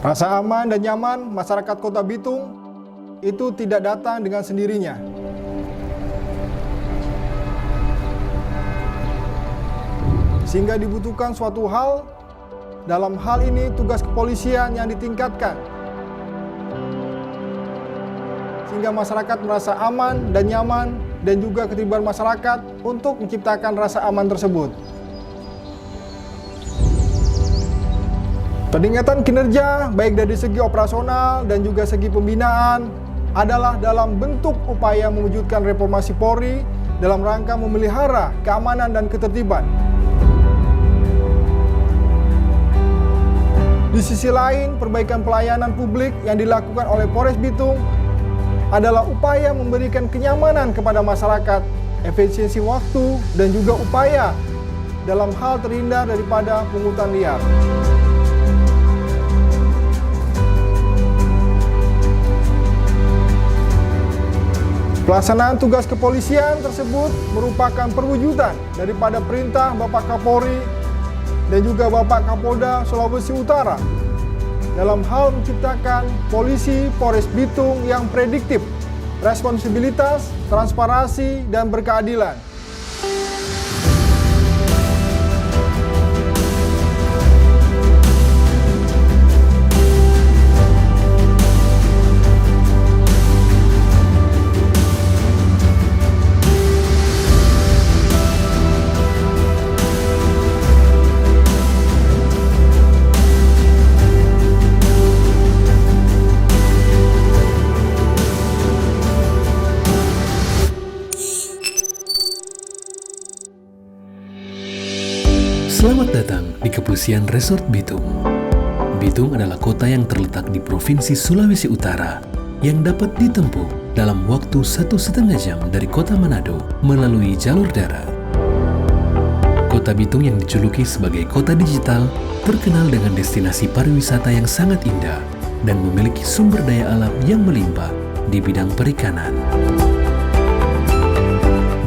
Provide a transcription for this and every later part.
Rasa aman dan nyaman masyarakat Kota Bitung itu tidak datang dengan sendirinya. Sehingga dibutuhkan suatu hal, dalam hal ini tugas kepolisian yang ditingkatkan. Sehingga masyarakat merasa aman dan nyaman dan juga keterlibatan masyarakat untuk menciptakan rasa aman tersebut. Peningkatan kinerja baik dari segi operasional dan juga segi pembinaan adalah dalam bentuk upaya mewujudkan reformasi Polri dalam rangka memelihara keamanan dan ketertiban. Di sisi lain, perbaikan pelayanan publik yang dilakukan oleh Polres Bitung adalah upaya memberikan kenyamanan kepada masyarakat, efisiensi waktu, dan juga upaya dalam hal terhindar daripada pungutan liar. Pelaksanaan tugas kepolisian tersebut merupakan perwujudan daripada perintah Bapak Kapolri dan juga Bapak Kapolda Sulawesi Utara dalam hal menciptakan polisi Polres Bitung yang prediktif, responsibilitas, transparansi, dan berkeadilan. Selamat datang di Kepolisian Resort Bitung. Bitung adalah kota yang terletak di Provinsi Sulawesi Utara yang dapat ditempuh dalam waktu 1,5 jam dari kota Manado melalui jalur darat. Kota Bitung yang dijuluki sebagai kota digital terkenal dengan destinasi pariwisata yang sangat indah dan memiliki sumber daya alam yang melimpah di bidang perikanan.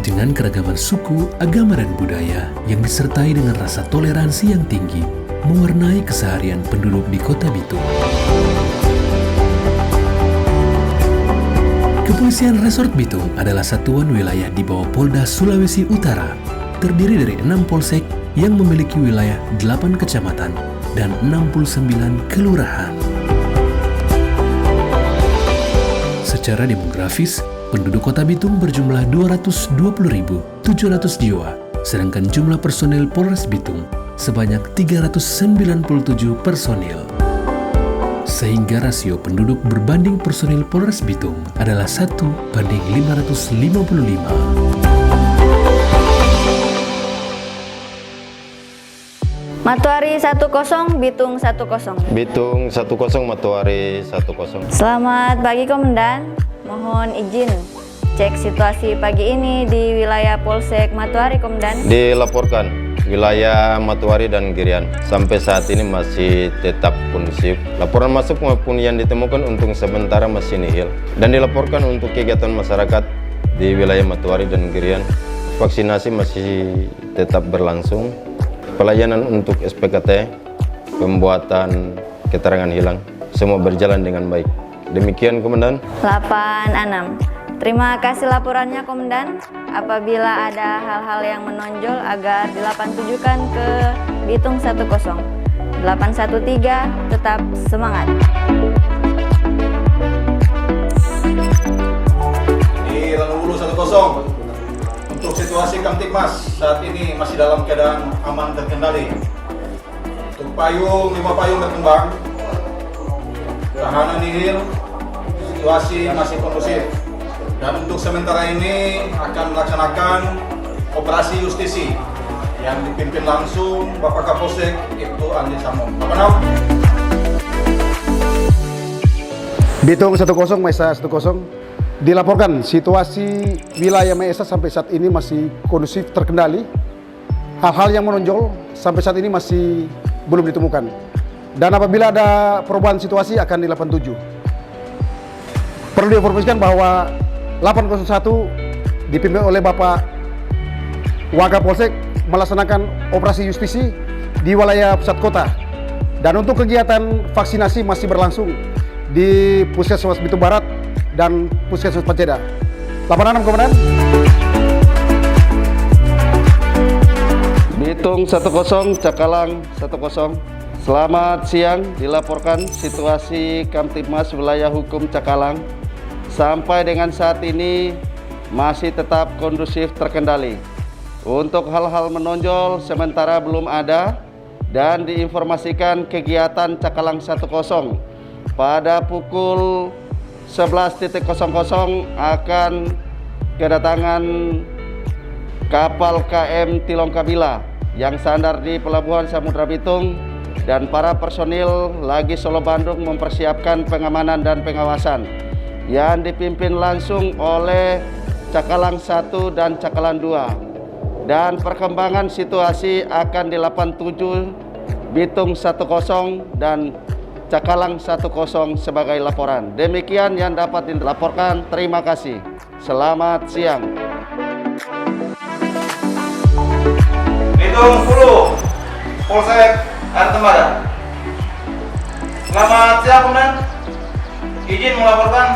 Dengan keragaman suku, agama, dan budaya yang disertai dengan rasa toleransi yang tinggi, mewarnai keseharian penduduk di Kota Bitung. Kepolisian Resort Bitung adalah satuan wilayah di bawah Polda Sulawesi Utara, terdiri dari 6 polsek yang memiliki wilayah 8 kecamatan dan 69 kelurahan. Secara demografis, penduduk Kota Bitung berjumlah 220.700 jiwa, sedangkan jumlah personil Polres Bitung sebanyak 397 personil. Sehingga rasio penduduk berbanding personil Polres Bitung adalah 1:555. Matuari 10, Bitung 10. Bitung 10, Matuari 10. Selamat pagi Komandan, mohon izin cek situasi pagi ini di wilayah Polsek Matuari Komandan. Dilaporkan wilayah Matuari dan Girian sampai saat ini masih tetap kondusif. Laporan masuk maupun yang ditemukan untuk sementara masih nihil. Dan dilaporkan untuk kegiatan masyarakat di wilayah Matuari dan Girian, vaksinasi masih tetap berlangsung. Pelayanan untuk SPKT, pembuatan keterangan hilang, semua berjalan dengan baik. Demikian Komandan. 86. Terima kasih laporannya Komandan. Apabila ada hal-hal yang menonjol agar dilapantujukan ke Bitung 10. 813 tetap semangat. Di Lalu 10. Untuk situasi Kamtibmas saat ini masih dalam keadaan aman terkendali. Untuk payung, 5 payung berkembang, tahanan nihil, situasi masih kondusif. Dan untuk sementara ini akan melaksanakan operasi justisi yang dipimpin langsung Bapak Kapolsek Ibtu Andi Samom. Bapak Nau. Bitung 10, Maesa 10. Dilaporkan situasi wilayah Maesa sampai saat ini masih kondusif terkendali. Hal-hal yang menonjol sampai saat ini masih belum ditemukan. Dan apabila ada perubahan situasi akan di 87. Perlu diinformasikan bahwa 801 dipimpin oleh Bapak Wakapolsek melaksanakan operasi justisi di wilayah pusat kota. Dan untuk kegiatan vaksinasi masih berlangsung di Puskesmas Bitung Barat dan Puskesmas Paceda. Laporan 6, Komandan. Bitung 10, Cakalang 10. Selamat siang, dilaporkan situasi Kamtibmas Wilayah Hukum Cakalang sampai dengan saat ini masih tetap kondusif terkendali. Untuk hal-hal menonjol sementara belum ada dan diinformasikan kegiatan Cakalang 10 pada pukul 11.00 akan kedatangan kapal KM Tilongkabila yang sandar di Pelabuhan Samudra Bitung, dan para personil Lagi Solo Bandung mempersiapkan pengamanan dan pengawasan yang dipimpin langsung oleh Cakalang 1 dan Cakalang 2. Dan perkembangan situasi akan di 87 Bitung 10 dan Cakalang 10 sebagai laporan. Demikian yang dapat dilaporkan. Terima kasih. Selamat siang. Bitung 10, Polsek Air Tembada. Selamat siang, Komandan. Izin melaporkan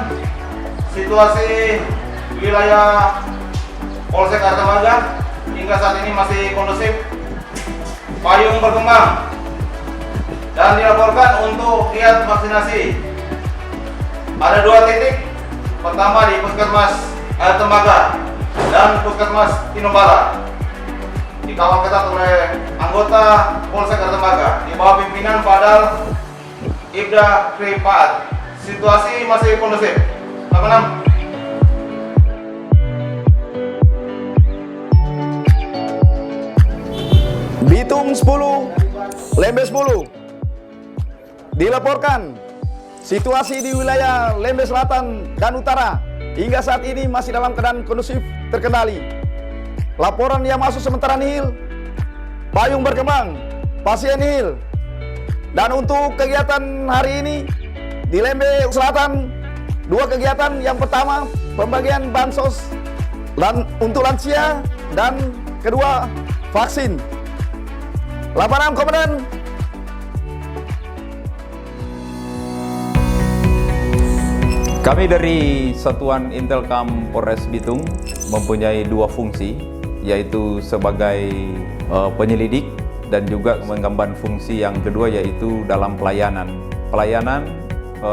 situasi wilayah Polsek Air Tembada hingga saat ini masih kondusif, payung berkembang, dan dilaporkan untuk giat vaksinasi. Ada 2 titik, pertama di Puskesmas Air Tembaga dan Puskesmas Tinombala, dikawal ketat oleh anggota Polsek Air Tembaga di bawah pimpinan Padal Ibda Kripaat. Situasi masih kondusif. 86. Bitung 10, Lembe 10. Dilaporkan situasi di wilayah Lembe Selatan dan Utara hingga saat ini masih dalam keadaan kondusif terkendali. Laporan yang masuk sementara nihil, payung berkembang, pasien nihil. Dan untuk kegiatan hari ini di Lembe Selatan, 2 kegiatan. Yang pertama pembagian bansos dan untuk lansia, dan kedua vaksin. Laporan, Komandan. Kami dari Satuan Intelkam Polres Bitung mempunyai 2 fungsi, yaitu sebagai penyelidik dan juga mengemban fungsi yang kedua yaitu dalam pelayanan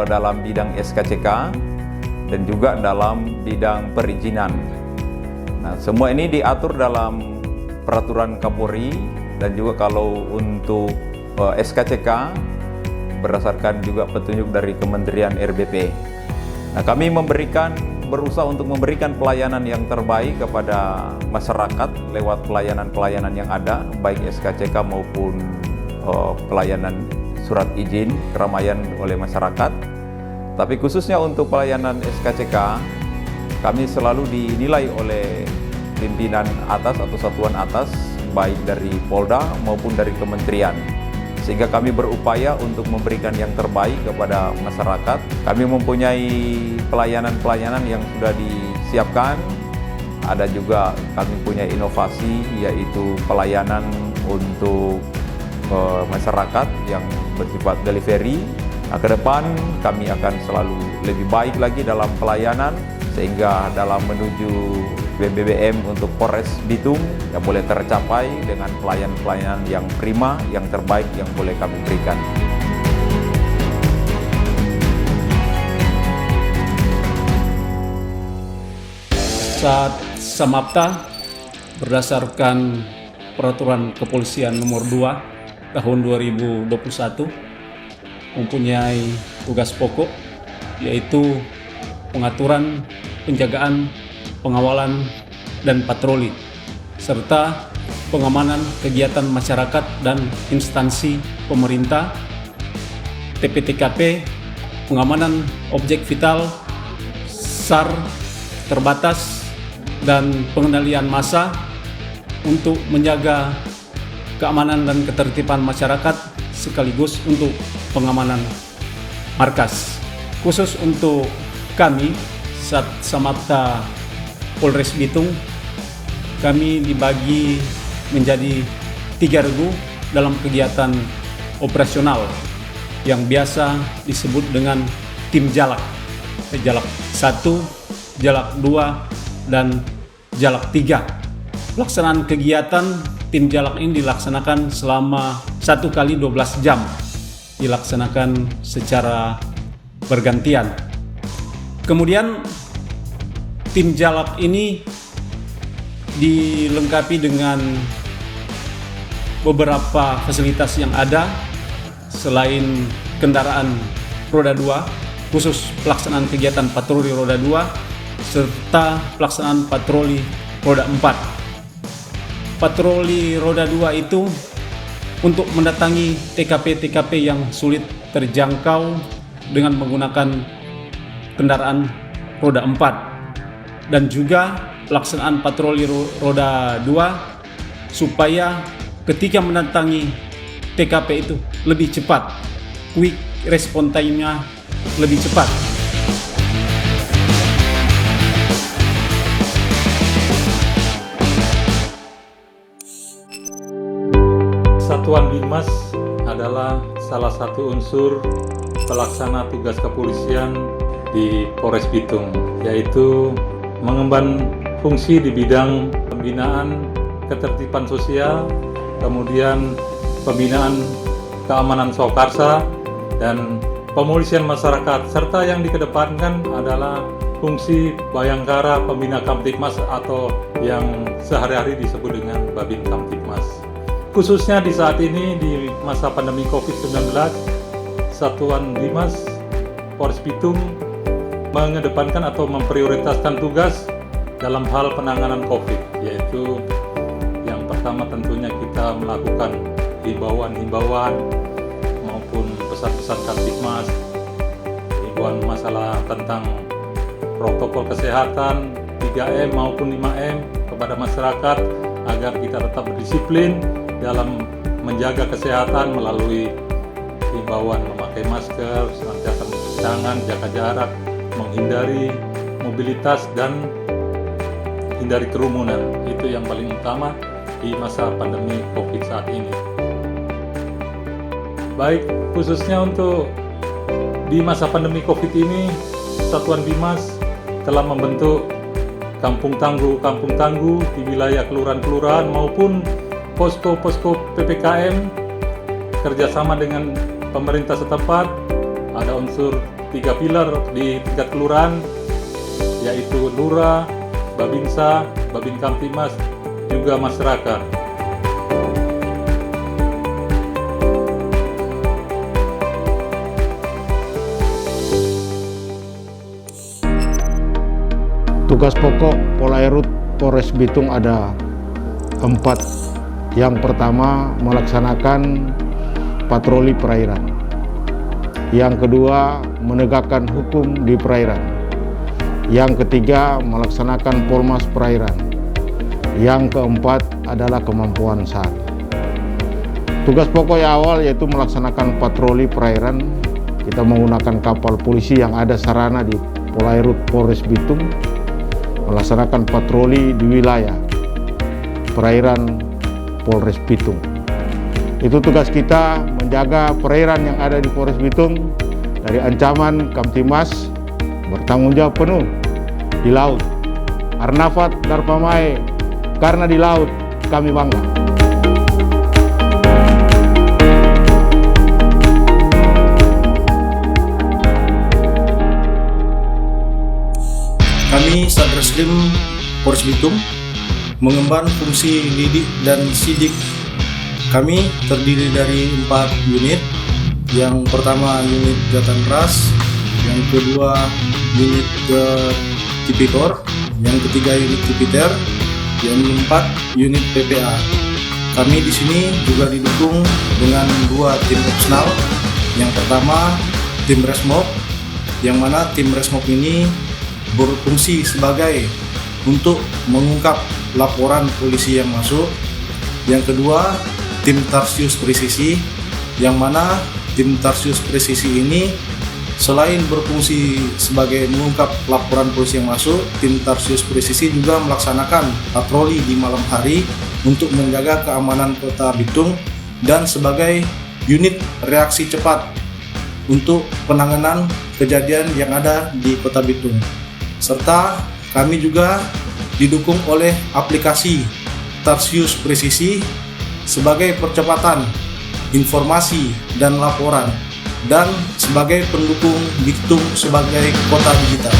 dalam bidang SKCK dan juga dalam bidang perizinan. Nah, semua ini diatur dalam peraturan Kapolri, dan juga kalau untuk SKCK berdasarkan juga petunjuk dari Kementerian RBP. Nah, kami berusaha untuk memberikan pelayanan yang terbaik kepada masyarakat lewat pelayanan-pelayanan yang ada, baik SKCK maupun pelayanan surat izin keramaian oleh masyarakat. Tapi khususnya untuk pelayanan SKCK, kami selalu dinilai oleh pimpinan atas atau satuan atas, baik dari Polda maupun dari kementerian, sehingga kami berupaya untuk memberikan yang terbaik kepada masyarakat. Kami mempunyai pelayanan-pelayanan yang sudah disiapkan. Ada juga kami punya inovasi, yaitu pelayanan untuk masyarakat yang bersifat delivery. Nah, ke depan kami akan selalu lebih baik lagi dalam pelayanan, sehingga dalam menuju BBM untuk Polres Bitung yang boleh tercapai dengan pelayanan-pelayanan yang prima, yang terbaik yang boleh kami berikan. Saat Samapta berdasarkan Peraturan Kepolisian Nomor 2 Tahun 2021 mempunyai tugas pokok, yaitu pengaturan, penjagaan, pengawalan, dan patroli, serta pengamanan kegiatan masyarakat dan instansi pemerintah, TP-TKP, pengamanan objek vital, SAR terbatas, dan pengendalian massa untuk menjaga keamanan dan ketertiban masyarakat, sekaligus untuk pengamanan markas. Khusus untuk kami, Samapta Polres Bitung, kami dibagi menjadi 3 regu dalam kegiatan operasional yang biasa disebut dengan tim Jalak. Jalak 1, Jalak 2, dan Jalak 3. Pelaksanaan kegiatan tim Jalak ini dilaksanakan selama 1 kali 12 jam. Dilaksanakan secara bergantian. Kemudian tim Jalak ini dilengkapi dengan beberapa fasilitas yang ada selain kendaraan roda 2, khusus pelaksanaan kegiatan patroli roda 2 serta pelaksanaan patroli roda 4. Patroli roda 2 itu untuk mendatangi TKP-TKP yang sulit terjangkau dengan menggunakan kendaraan roda 4, dan juga pelaksanaan patroli roda 2 supaya ketika mendatangi TKP itu lebih cepat, quick response time-nya lebih cepat. Satuan Bimas adalah salah satu unsur pelaksana tugas kepolisian di Polres Bitung, yaitu mengemban fungsi di bidang pembinaan ketertiban sosial, kemudian pembinaan keamanan Sokarsa, dan pemolisian masyarakat, serta yang dikedepankan adalah fungsi Bayangkara Pembina Kamtibmas atau yang sehari-hari disebut dengan Babin Kamtibmas. Khususnya di saat ini di masa pandemi COVID-19, Satuan Bimas Polres Bitung mengedepankan atau memprioritaskan tugas dalam hal penanganan COVID, yaitu yang pertama tentunya kita melakukan himbauan-himbauan maupun pesan-pesan Kamtibmas, himbauan masalah tentang protokol kesehatan 3M maupun 5M kepada masyarakat agar kita tetap berdisiplin dalam menjaga kesehatan melalui himbauan memakai masker, senantiasa mencuci tangan, jaga jarak, menghindari mobilitas, dan hindari kerumunan. Itu yang paling utama di masa pandemi COVID saat ini. Baik, khususnya untuk di masa pandemi COVID ini, Satuan Bimas telah membentuk kampung tangguh di wilayah kelurahan-kelurahan maupun posko-posko PPKM kerjasama dengan pemerintah setempat. Ada unsur 3 pilar di tingkat kelurahan, yaitu Lurah, Babinsa, Babin Kamtibmas, juga masyarakat. Tugas pokok Polairut Polres Bitung ada 4. Yang pertama, melaksanakan patroli perairan. Yang kedua, menegakkan hukum di perairan. Yang ketiga, melaksanakan polmas perairan. Yang keempat adalah kemampuan SAR. Tugas pokok yang awal yaitu melaksanakan patroli perairan. Kita menggunakan kapal polisi yang ada sarana di Polairut Polres Bitung, melaksanakan patroli di wilayah perairan Polres Bitung. Itu tugas kita, menjaga perairan yang ada di Polres Bitung dari ancaman Kamtibmas, bertanggung jawab penuh di laut. Arnafat Darpamai, karena di laut kami bangga. Kami Satreskrim Polres Bitung mengemban fungsi lidik dan sidik. Kami terdiri dari 4 unit. Yang pertama unit Jatan Ras, yang kedua unit Tipikor, yang ketiga unit Tipiter, yang keempat unit PPA. Kami di sini juga didukung dengan 2 tim opsional. Yang pertama tim Resmob, yang mana tim Resmob ini berfungsi sebagai untuk mengungkap laporan polisi yang masuk. Yang kedua, tim Tarsius Presisi, yang mana tim Tarsius Presisi ini selain berfungsi sebagai mengungkap laporan polisi yang masuk, tim Tarsius Presisi juga melaksanakan patroli di malam hari untuk menjaga keamanan kota Bitung dan sebagai unit reaksi cepat untuk penanganan kejadian yang ada di Kota Bitung. Serta kami juga didukung oleh aplikasi Tarsius Presisi sebagai percepatan informasi dan laporan, dan sebagai pendukung Bitung sebagai kota digital.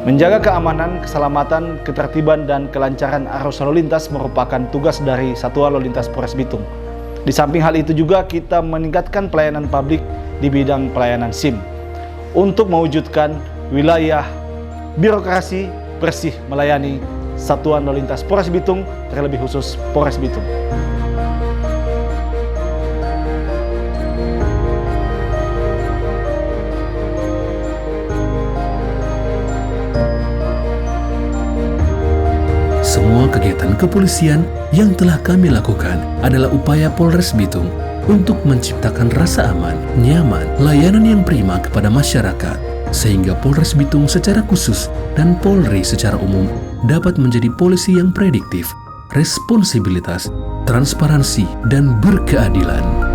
Menjaga keamanan, keselamatan, ketertiban, dan kelancaran arus lalu lintas merupakan tugas dari Satuan Lalu Lintas Polres Bitung. Di samping hal itu juga kita meningkatkan pelayanan publik di bidang pelayanan SIM untuk mewujudkan wilayah birokrasi bersih melayani Satuan Lalu Lintas Polres Bitung, terlebih khusus Polres Bitung. Semua kegiatan kepolisian yang telah kami lakukan adalah upaya Polres Bitung untuk menciptakan rasa aman, nyaman, layanan yang prima kepada masyarakat, sehingga Polres Bitung secara khusus dan Polri secara umum dapat menjadi polisi yang prediktif, responsibilitas, transparansi, dan berkeadilan.